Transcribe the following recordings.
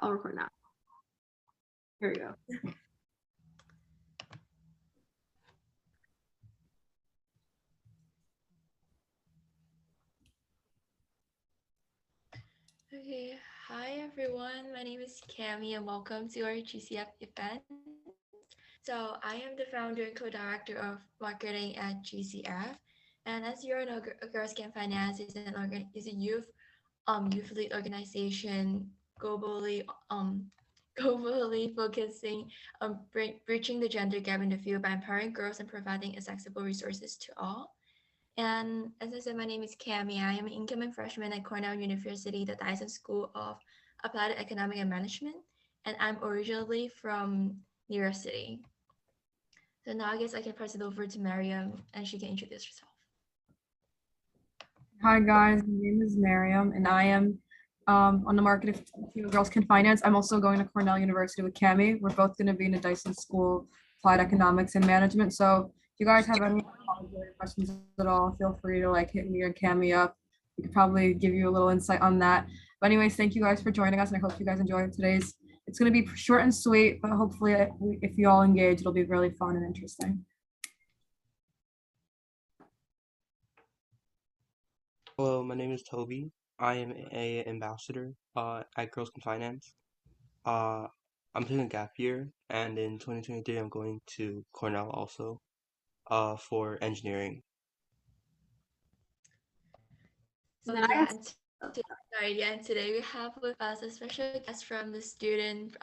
I'll record now. Here we go. Okay, hi everyone. My name is Cami and welcome to our GCF event. So I am the founder and co-director of marketing at GCF. And as you all know, Girls Can Finance is a youth lead organization globally globally focusing on bridging the gender gap in the field by empowering girls and providing accessible resources to all. And as I said, my name is Cami. I am an incoming freshman at Cornell University, the Dyson School of Applied Economic and Management, and I'm originally from New York City. So now I guess I can pass it over to Mariam and she can introduce herself. Hi guys, my name is Miriam and I am on the marketing team of Girls Can Finance. I'm also going to Cornell University with Cami. We're both going to be in the Dyson School Applied Economics and Management. So if you guys have any questions at all, feel free to hit me or Cami up. We could probably give you a little insight on that. But anyways, thank you guys for joining us and I hope you guys enjoy today's. It's going to be short and sweet, but hopefully if you all engage, it'll be really fun and interesting. Hello, my name is Toby. I am an ambassador at Girls Can Finance. I'm taking a gap year, and in 2023, I'm going to Cornell also for engineering. So and today we have with us a special guest from the SPFE,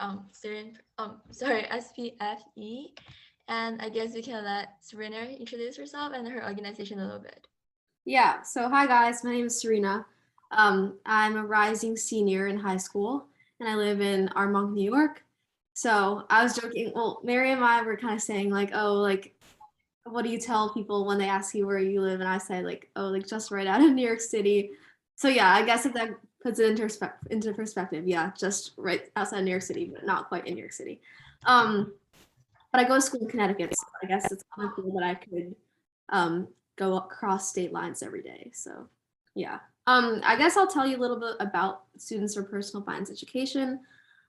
and I guess we can let Serena introduce herself and her organization a little bit. Yeah, so hi guys, my name is Serena. I'm a rising senior in high school and I live in Armonk, New York. So I was joking, well, Mary and I were kind of saying what do you tell people when they ask you where you live? And I say just right out of New York City. So yeah, I guess if that puts it into perspective, yeah, just right outside New York City, but not quite in New York City. But I go to school in Connecticut, so I guess it's kind of cool that I could go across state lines every day. So yeah, I guess I'll tell you a little bit about Students for Personal Finance Education.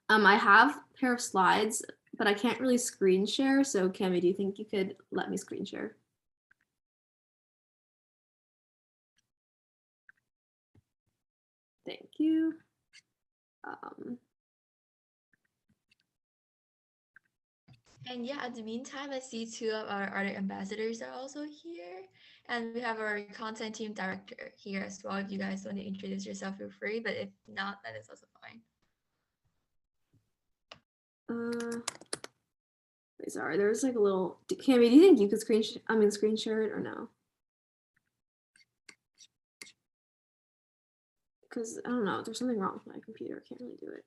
I have a pair of slides, but I can't really screen share. So Cami, do you think you could let me screen share? Thank you. And yeah, in the meantime, I see two of our other ambassadors are also here. And we have our content team director here as well. If you guys want to introduce yourself, feel free. But if not, that is also fine. Wait, sorry, there's like a little. Cami, do you think you could screen share it or no? Because I don't know, there's something wrong with my computer. I can't really do it.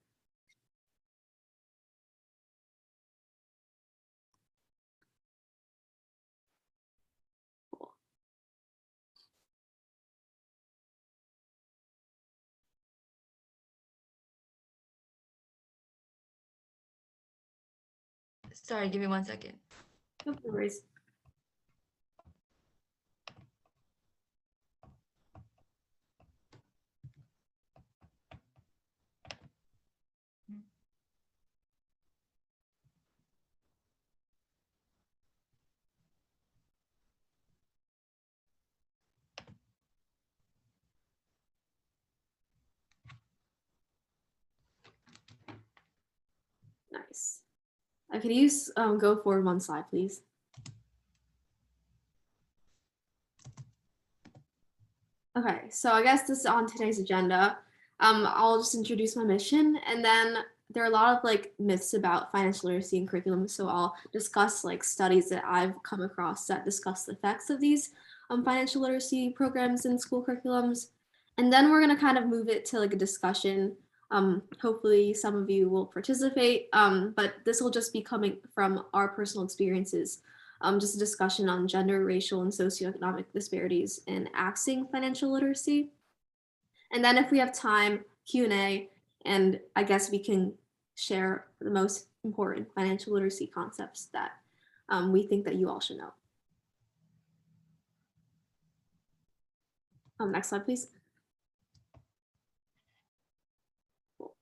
Sorry, give me 1 second. No worries. Nice. Could you go forward one slide, please? Okay, so I guess this is on today's agenda. I'll just introduce my mission, and then there are a lot of myths about financial literacy and curriculum, so I'll discuss studies that I've come across that discuss the effects of these financial literacy programs in school curriculums. And then we're gonna kind of move it to a discussion. Hopefully some of you will participate, but this will just be coming from our personal experiences. Just a discussion on gender, racial, and socioeconomic disparities in accessing financial literacy. And then if we have time, Q&A, and I guess we can share the most important financial literacy concepts that we think that you all should know. Next slide, please. Cool.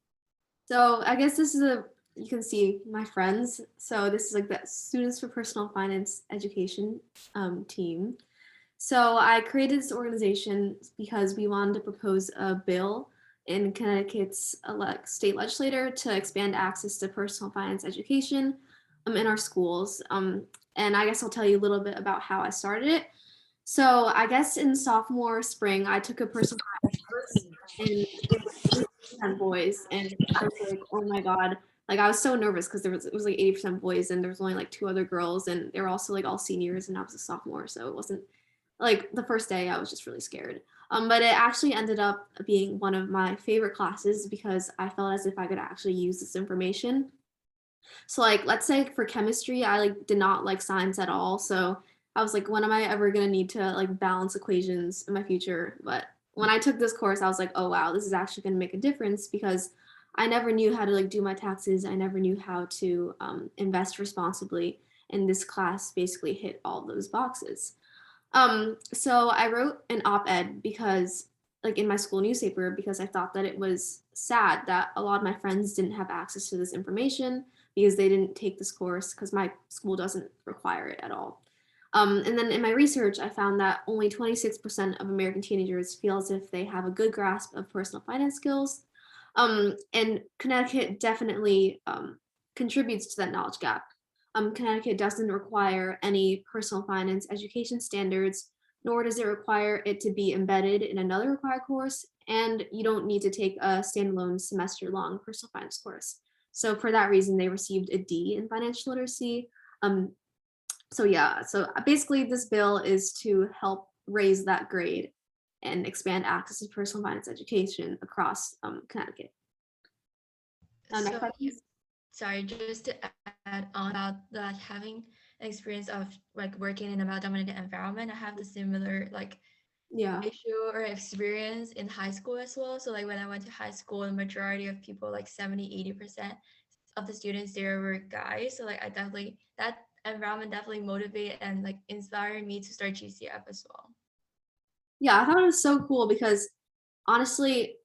So I guess this is you can see my friends. So this is like the Students for Personal Finance Education team. So I created this organization because we wanted to propose a bill in Connecticut's state legislature to expand access to personal finance education in our schools. And I guess I'll tell you a little bit about how I started it. So I guess in sophomore spring, I took a personal finance course and it was 80% boys, and I was like, oh my god, like I was so nervous because it was like 80% boys, and there was only like two other girls, and they were also like all seniors, and I was a sophomore, so it wasn't like the first day I was just really scared. But it actually ended up being one of my favorite classes because I felt as if I could actually use this information. So like let's say for chemistry, I like did not like science at all. So I was like, when am I ever gonna need to like balance equations in my future? But when I took this course, I was like, oh wow, this is actually gonna make a difference because I never knew how to like do my taxes. I never knew how to invest responsibly. And this class basically hit all those boxes. So I wrote an op-ed because like in my school newspaper because I thought that it was sad that a lot of my friends didn't have access to this information because they didn't take this course because my school doesn't require it at all. And then in my research, I found that only 26% of American teenagers feel as if they have a good grasp of personal finance skills. And Connecticut definitely contributes to that knowledge gap. Connecticut doesn't require any personal finance education standards, nor does it require it to be embedded in another required course, and you don't need to take a standalone semester-long personal finance course. So for that reason, they received a D in financial literacy. So yeah, so basically this bill is to help raise that grade and expand access to personal finance education across Connecticut. Next So, slide, please. sorry, just to add on about that having an experience of like working in a male-dominated environment, I have the similar like Yeah. issue or experience in high school as well. So like when I went to high school, the majority of people, like 70-80% of the students there were guys. So like I definitely, that environment definitely motivated and like inspired me to start GCF as well. Yeah, I thought it was so cool because honestly,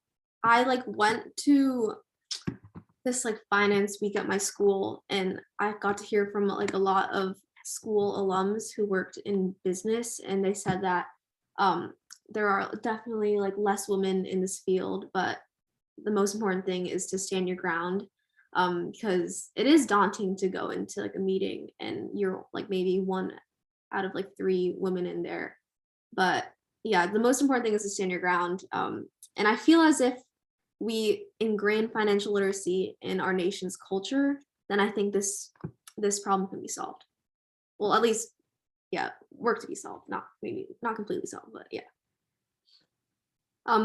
I like went to this like finance week at my school and I got to hear from like a lot of school alums who worked in business, and they said that there are definitely like less women in this field, but the most important thing is to stand your ground, because it is daunting to go into like a meeting and you're like maybe one out of like three women in there. But yeah, the most important thing is to stand your ground. And I feel as if we ingrain financial literacy in our nation's culture, then I think this problem can be solved. Well, at least, yeah, work to be solved. Not maybe not completely solved, but yeah.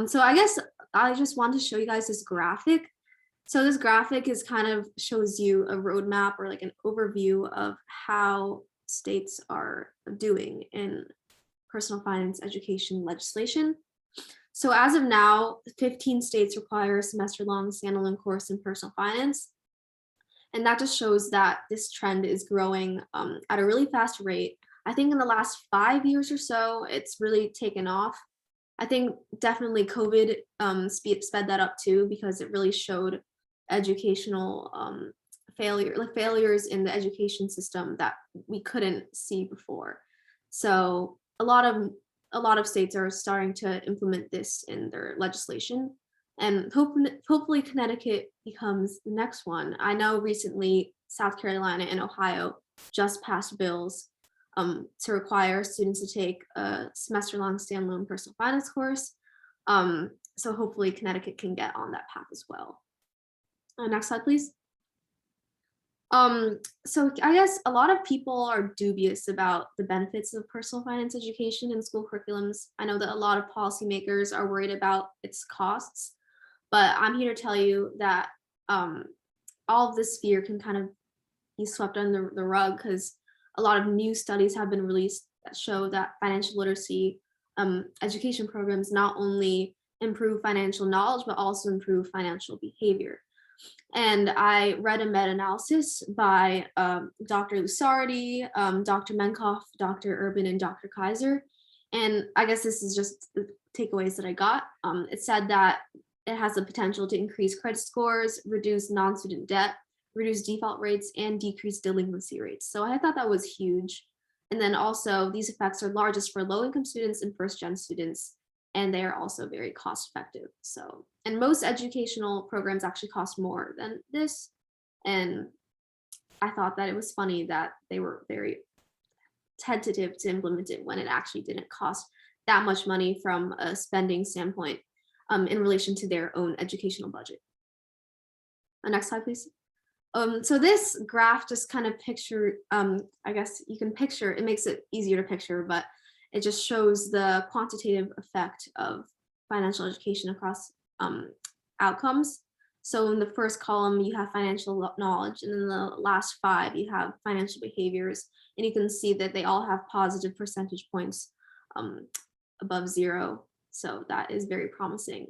So I guess I just want to show you guys this graphic. So this graphic is kind of shows you a roadmap or like an overview of how states are doing in personal finance education legislation. So as of now, 15 states require a semester-long standalone course in personal finance. And that just shows that this trend is growing at a really fast rate. I think in the last 5 years or so, it's really taken off. I think definitely COVID sped that up too, because it really showed educational failures in the education system that we couldn't see before. So a lot of states are starting to implement this in their legislation, and hopefully Connecticut becomes the next one. I know recently South Carolina and Ohio just passed bills to require students to take a semester-long standalone personal finance course. So hopefully Connecticut can get on that path as well. Next slide, please. So I guess a lot of people are dubious about the benefits of personal finance education in school curriculums. I know that a lot of policymakers are worried about its costs, but I'm here to tell you that all of this fear can kind of be swept under the rug because a lot of new studies have been released that show that financial literacy education programs not only improve financial knowledge, but also improve financial behavior. And I read a meta-analysis by Dr. Lusardi, Dr. Menkoff, Dr. Urban, and Dr. Kaiser. And I guess this is just the takeaways that I got. It said that it has the potential to increase credit scores, reduce non-student debt, reduce default rates, and decrease delinquency rates. So I thought that was huge. And then also these effects are largest for low-income students and first-gen students, and they are also very cost-effective. So, and most educational programs actually cost more than this. And I thought that it was funny that they were very tentative to implement it when it actually didn't cost that much money from a spending standpoint in relation to their own educational budget. Next slide, please. So this graph just kind of I guess you can picture, it makes it easier to picture, but it just shows the quantitative effect of financial education across outcomes. So in the first column, you have financial knowledge, and in the last 5, you have financial behaviors. And you can see that they all have positive percentage points above 0. So that is very promising.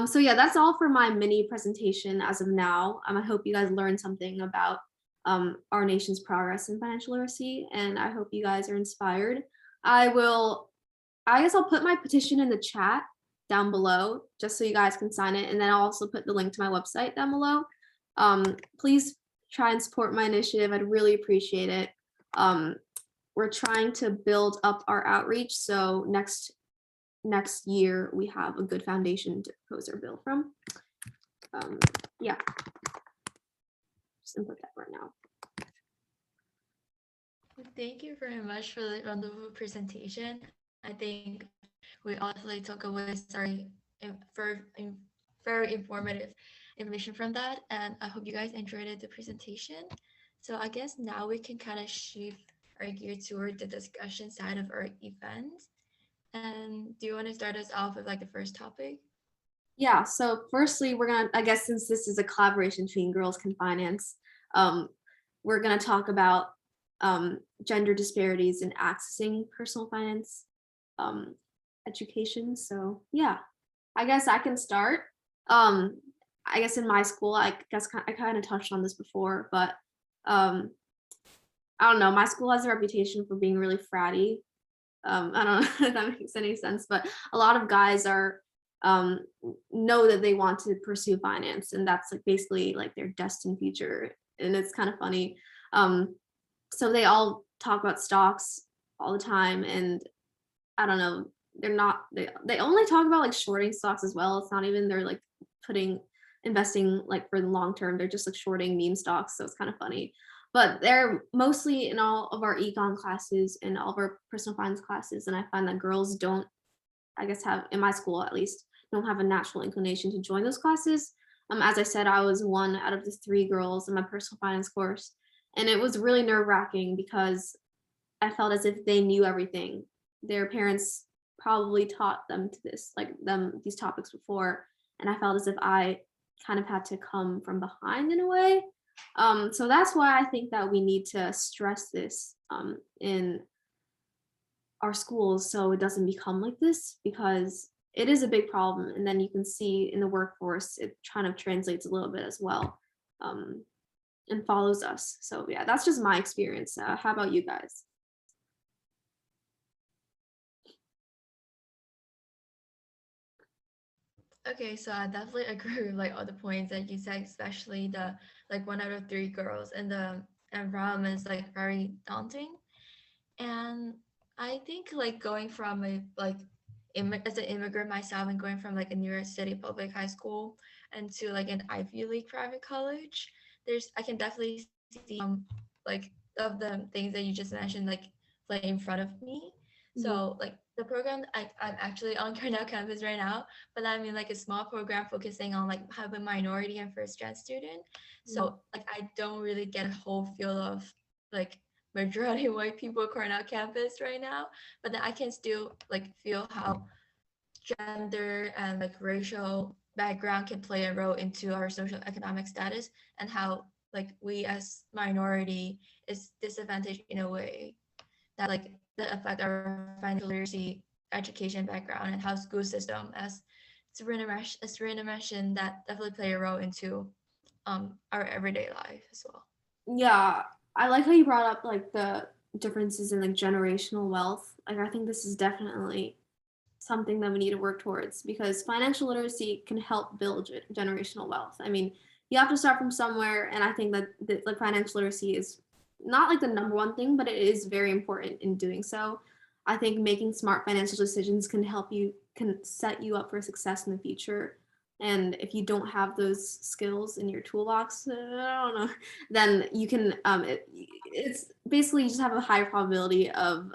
So yeah, that's all for my mini presentation as of now. I hope you guys learned something about our nation's progress in financial literacy, and I hope you guys are inspired. I guess I'll put my petition in the chat down below just so you guys can sign it, and then I'll also put the link to my website down below. Please try and support my initiative. I'd really appreciate it. We're trying to build up our outreach, so next year we have a good foundation to propose our bill from. Yeah, just input that right now. Thank you very much for the wonderful presentation. I think we also took away very informative information from that, and I hope you guys enjoyed the presentation. So I guess now we can kind of shift our gear toward the discussion side of our event. And do you want to start us off with like the first topic? Yeah, so firstly, we're gonna, I guess since this is a collaboration between Girls Can Finance, we're gonna talk about gender disparities in accessing personal finance education. So yeah, I guess I can start. I guess in my school, I kind of touched on this before, but I don't know, my school has a reputation for being really fratty. I don't know if that makes any sense, but a lot of guys are know that they want to pursue finance, and that's like basically like their destined future, and it's kind of funny. So they all talk about stocks all the time, and I don't know, they only talk about like shorting stocks as well. It's not even they're like investing like for the long term. They're just like shorting meme stocks, so it's kind of funny. But they're mostly in all of our econ classes and all of our personal finance classes, and I find that girls don't, I guess, have, in my school at least, don't have a natural inclination to join those classes. As I said, I was one out of the 3 girls in my personal finance course, and it was really nerve-wracking because I felt as if they knew everything. Their parents probably taught them these topics before, and I felt as if I kind of had to come from behind in a way. So that's why I think that we need to stress this in our schools so it doesn't become like this, because it is a big problem. And then you can see in the workforce, it kind of translates a little bit as well and follows us. So yeah, that's just my experience. How about you guys? Okay, so I definitely agree with like all the points that you said, especially the like 1 out of 3 girls, and the environment is like very daunting. And I think like going from a as an immigrant myself, and going from like a New York City public high school and to like an Ivy League private college, I can definitely see like of the things that you just mentioned like in front of me. So like the program I'm actually on Cornell campus right now, but I'm in like a small program focusing on like have a minority and first gen student. So like I don't really get a whole feel of like majority white people at Cornell campus right now, but then I can still like feel how gender and like racial background can play a role into our social economic status, and how like we as minority is disadvantaged in a way that like that affect our financial literacy education background, and how school system, as Serena mentioned, that definitely play a role into our everyday life as well. Yeah, I like how you brought up like the differences in like generational wealth. Like I think this is definitely something that we need to work towards, because financial literacy can help build generational wealth. I mean, you have to start from somewhere, and I think that like financial literacy is not like the number one thing, but it is very important in doing so. I think making smart financial decisions can set you up for success in the future. And if you don't have those skills in your toolbox, I don't know, then you can it's basically you just have a higher probability of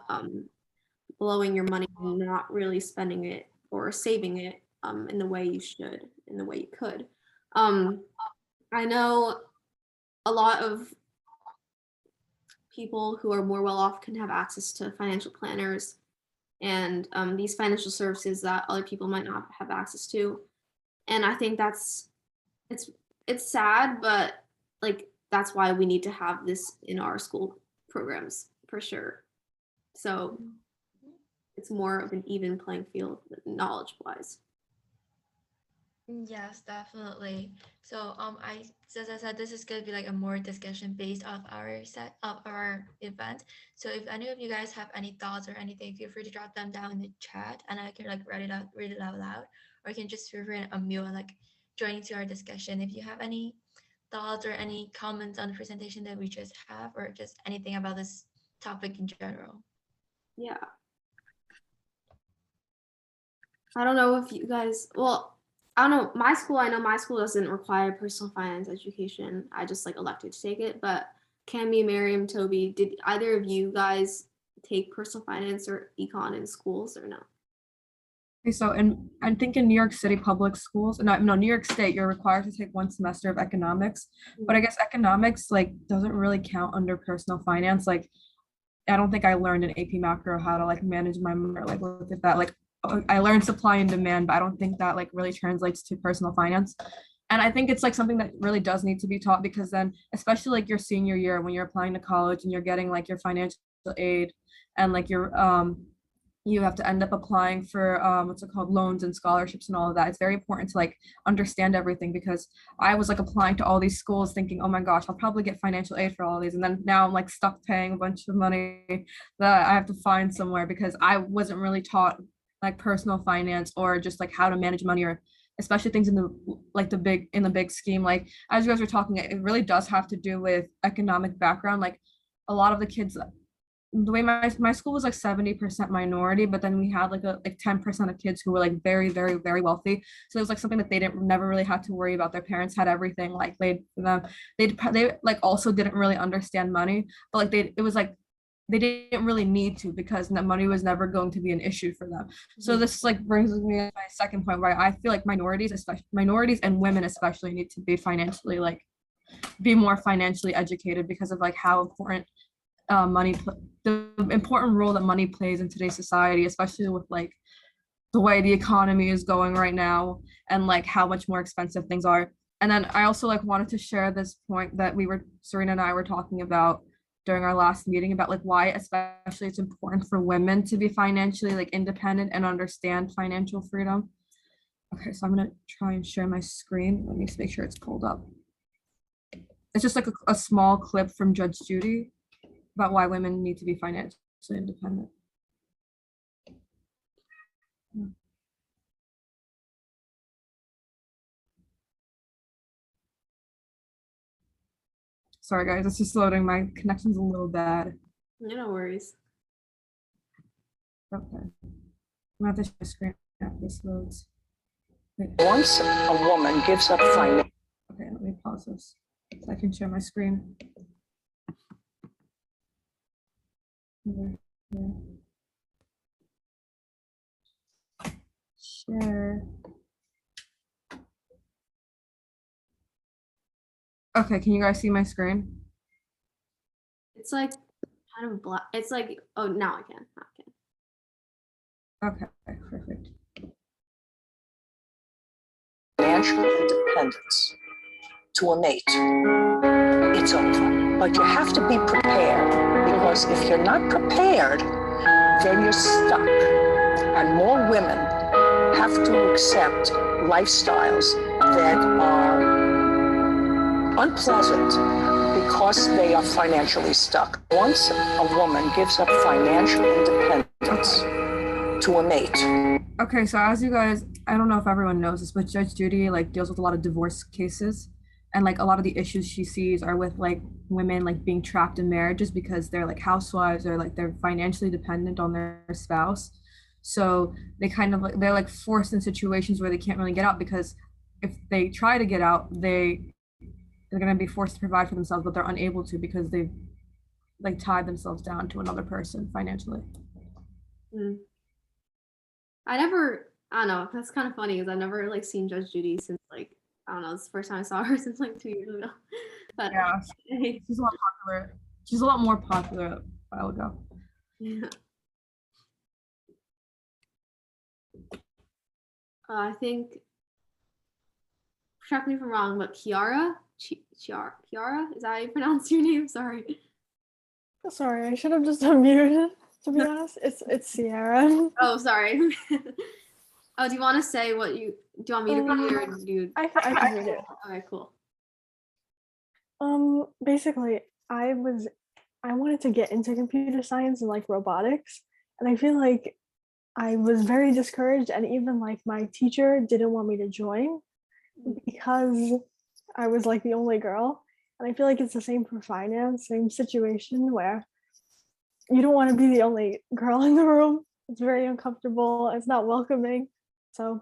blowing your money and not really spending it or saving it in the way you should, in the way you could. I know a lot of people who are more well off can have access to financial planners and these financial services that other people might not have access to. And I think it's it's sad, but like that's why we need to have this in our school programs for sure. So it's more of an even playing field knowledge wise. Yes, definitely. So as I said, this is gonna be like a more discussion based off our set of our event. So if any of you guys have any thoughts or anything, feel free to drop them down in the chat, and I can like read it out loud, or you can just feel free to unmute and like join into our discussion. If you have any thoughts or any comments on the presentation that we just have, or just anything about this topic in general. Yeah. I don't know if you guys, well, I don't know. I know my school doesn't require personal finance education. I just like elected to take it. But Cami, Miriam, Toby, did either of you guys take personal finance or econ in schools or no? Okay, so I think in New York City public schools, no, New York State, you're required to take 1 semester of economics. But I guess economics like doesn't really count under personal finance. Like I don't think I learned in AP macro how to like manage my money or like look at that. Like I learned supply and demand, but I don't think that like really translates to personal finance. And I think it's like something that really does need to be taught, because then especially like your senior year when you're applying to college and you're getting like your financial aid and like your you have to end up applying for what's it called, loans and scholarships and all of that. It's very important to like understand everything, because I was like applying to all these schools thinking, oh my gosh, I'll probably get financial aid for all of these, and then now I'm like stuck paying a bunch of money that I have to find somewhere because I wasn't really taught like personal finance or just like how to manage money, or especially things in the like the big scheme. Like as you guys were talking, it really does have to do with economic background. Like a lot of the kids, the way my school was like 70% minority, but then we had like 10% of kids who were like very, very, very wealthy. So it was like something that they never really had to worry about. Their parents had everything like laid for them. They like also didn't really understand money, but like it was like they didn't really need to, because the money was never going to be an issue for them. So this like brings me to my second point, where I feel like minorities and women especially need to be financially like be more financially educated, because of like how important the important role that money plays in today's society, especially with like the way the economy is going right now and like how much more expensive things are. And then I also like wanted to share this point that Serena and I were talking about during our last meeting about like why especially it's important for women to be financially like independent and understand financial freedom. Okay, so I'm gonna try and share my screen. Let me just make sure it's pulled up. It's just like a small clip from Judge Judy about why women need to be financially independent. Sorry guys, it's just loading. My connection's a little bad. No worries. Okay. I'm gonna have to share my screen after this loads. Wait. Once a woman gives up finance. Okay, let me pause this so I can share my screen. Share. Okay, can you guys see my screen? It's like kind of black. It's like, oh, now I can. Okay, perfect. Financial independence to a mate, it's over. But you have to be prepared, because if you're not prepared, then you're stuck. And more women have to accept lifestyles that are unpleasant because they are financially stuck. Once a woman gives up financial independence, to a mate. Okay, so as you guys, I don't know if everyone knows this, but Judge Judy like deals with a lot of divorce cases, and like a lot of the issues she sees are with like women like being trapped in marriages because they're like housewives or like they're financially dependent on their spouse. So they kind of like they're like forced in situations where they can't really get out because if they try to get out, they're gonna be forced to provide for themselves, but they're unable to because they've like tied themselves down to another person financially. Mm. I don't know, that's kind of funny because I've never like seen Judge Judy since like, I don't know, it's the first time I saw her since like 2 years ago. But Yeah, she's a lot popular. She's a lot more popular a while ago. yeah. I think, correct me if I'm wrong, but Kiara, Kiara, is that how you pronounce your name? Sorry. Sorry, I should have just unmuted. To be honest, it's Sierra. Oh, sorry. Oh, do you want to say what you do? You want me to read it or do you? I can read it. Okay, cool. Basically, I wanted to get into computer science and like robotics, and I feel like I was very discouraged, and even like my teacher didn't want me to join because I was like the only girl. And I feel like it's the same for finance, same situation where you don't want to be the only girl in the room. It's very uncomfortable. It's not welcoming. So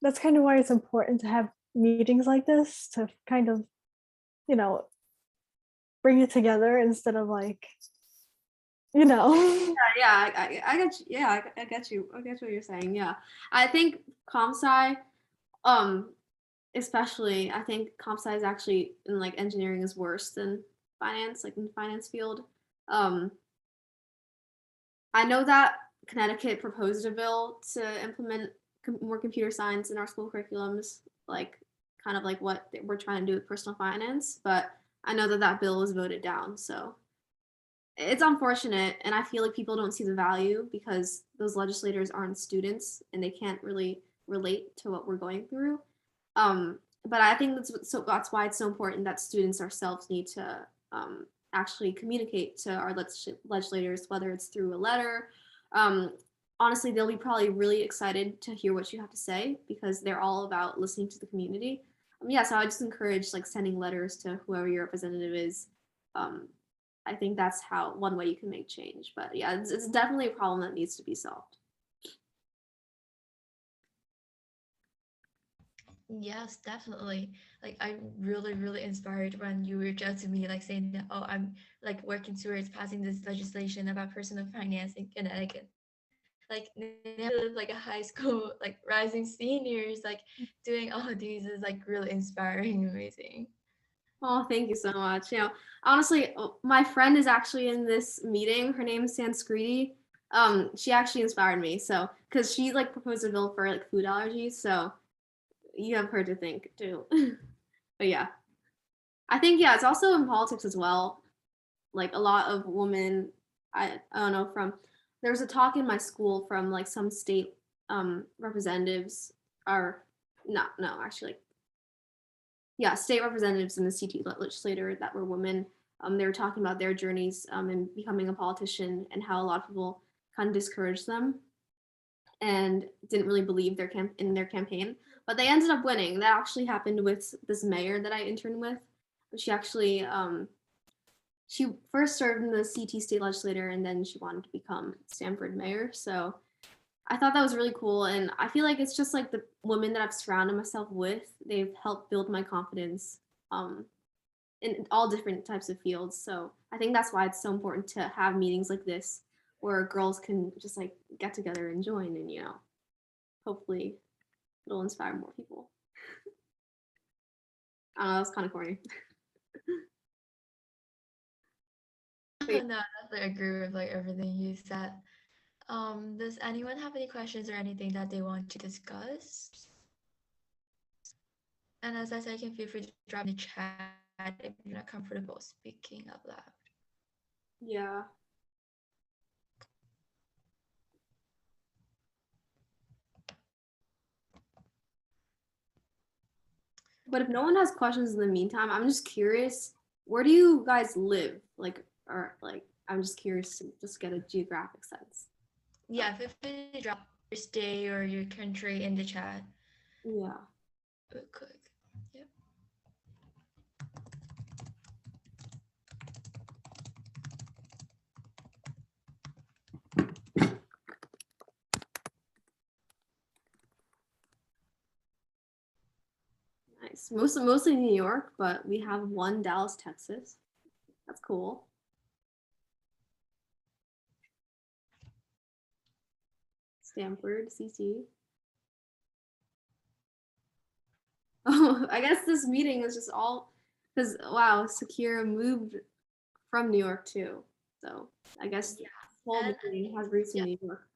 that's kind of why it's important to have meetings like this to kind of, you know, bring it together instead of like, you know. Yeah, I get you. Yeah, I get you. I get what you're saying. Yeah, I think comp sci, especially, I think comp sci is actually in like engineering is worse than finance, like in the finance field. I know that Connecticut proposed a bill to implement more computer science in our school curriculums, like kind of like what we're trying to do with personal finance, but I know that that bill was voted down. So it's unfortunate, and I feel like people don't see the value because those legislators aren't students and they can't really relate to what we're going through. But I think that's why it's so important that students ourselves need to actually communicate to our legislators, whether it's through a letter. Honestly, they'll be probably really excited to hear what you have to say because they're all about listening to the community. Yeah, so I just encourage like sending letters to whoever your representative is. I think that's how one way you can make change. But yeah, it's definitely a problem that needs to be solved. Yes, definitely. Like I'm really, really inspired when you reached out to me, like saying that, oh, I'm like working towards passing this legislation about personal finance in Connecticut. Like like a high school, like rising seniors, like doing all of these is like really inspiring, amazing. Oh, thank you so much. You know, honestly, my friend is actually in this meeting. Her name is Sanskriti. She actually inspired me. So, because she like proposed a bill for like food allergies. So you have her to thank too. But yeah, I think yeah, it's also in politics as well. Like a lot of women, I don't know from there was a talk in my school from like some state representatives are not no actually like yeah, state representatives in the CT legislature that were women. They were talking about their journeys in becoming a politician and how a lot of people kind of discouraged them and didn't really believe in their campaign. But they ended up winning. That actually happened with this mayor that I interned with. She actually she first served in the CT state legislature and then she wanted to become Stamford mayor. So I thought that was really cool. And I feel like it's just like the women that I've surrounded myself with, they've helped build my confidence in all different types of fields. So I think that's why it's so important to have meetings like this where girls can just like get together and join and, you know, hopefully it'll inspire more people. I don't know, that's kind of corny. No, I definitely agree with like everything you said. Does anyone have any questions or anything that they want to discuss? And as I said, you can feel free to drop in the chat if you're not comfortable speaking out loud. Yeah. But if no one has questions in the meantime, I'm just curious, where do you guys live? Like, or like, I'm just curious to just get a geographic sense. Yeah, feel free to drop state or your country in the chat Yeah. real quick. Yep. Nice. Mostly New York, but we have one Dallas, Texas. That's cool. Stanford, CC. Oh, I guess this meeting is just all because wow, Sakira moved from New York too. So I guess Yeah. this whole And meeting has roots in New York.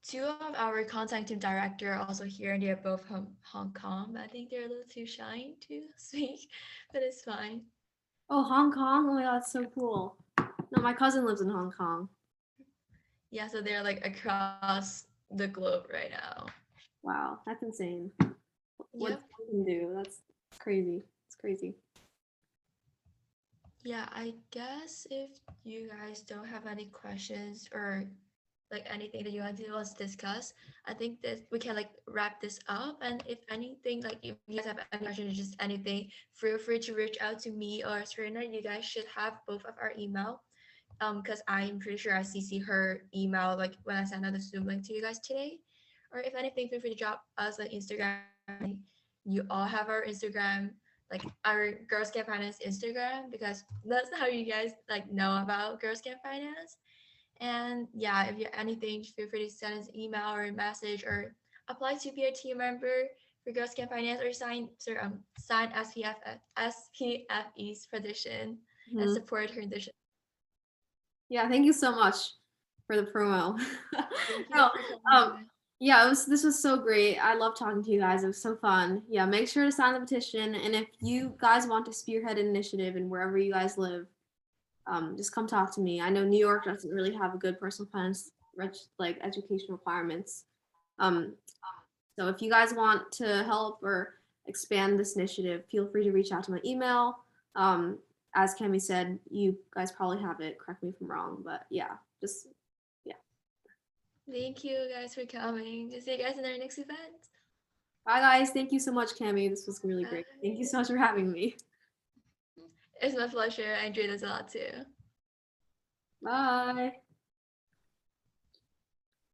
two of our content team director are also here, and they're both from Hong Kong. I think they're a little too shy to speak, but it's fine. Oh, Hong Kong. Oh my god, that's so cool. No, my cousin lives in Hong Kong. Yeah, so they're like across the globe right now. Wow, that's insane. What Yep. you can do. That's crazy. It's crazy. Yeah, I guess if you guys don't have any questions or like anything that you want to us discuss, I think that we can like wrap this up. And if anything, like if you guys have any questions or just anything, feel free to reach out to me or Serena. You guys should have both of our email. Because I'm pretty sure I CC her email like when I sent out the Zoom link to you guys today. Or if anything, feel free to drop us like Instagram. You all have our Instagram, like our Girls Can Finance Instagram, because that's how you guys like know about Girls Can Finance. And yeah, if you have anything, feel free to send us an email or a message or apply to be a team member for Girls Can Finance or sign SPFE's petition and Mhm. support her petition. Yeah, thank you so much for the promo. Thank you No, for coming um, by. yeah, this was so great. I love talking to you guys. It was so fun. Yeah, make sure to sign the petition. And if you guys want to spearhead an initiative and wherever you guys live, just come talk to me. I know New York doesn't really have a good personal finance like education requirements. Um, so if you guys want to help or expand this initiative, feel free to reach out to my email. As Kemi said, you guys probably have it. Correct me if I'm wrong, but yeah, just yeah. Thank you guys for coming. See you guys in our next event. Bye guys. Thank you so much, Kemi. This was really great. Bye. Thank you so much for having me. It's my pleasure. I enjoyed this a lot too. Bye.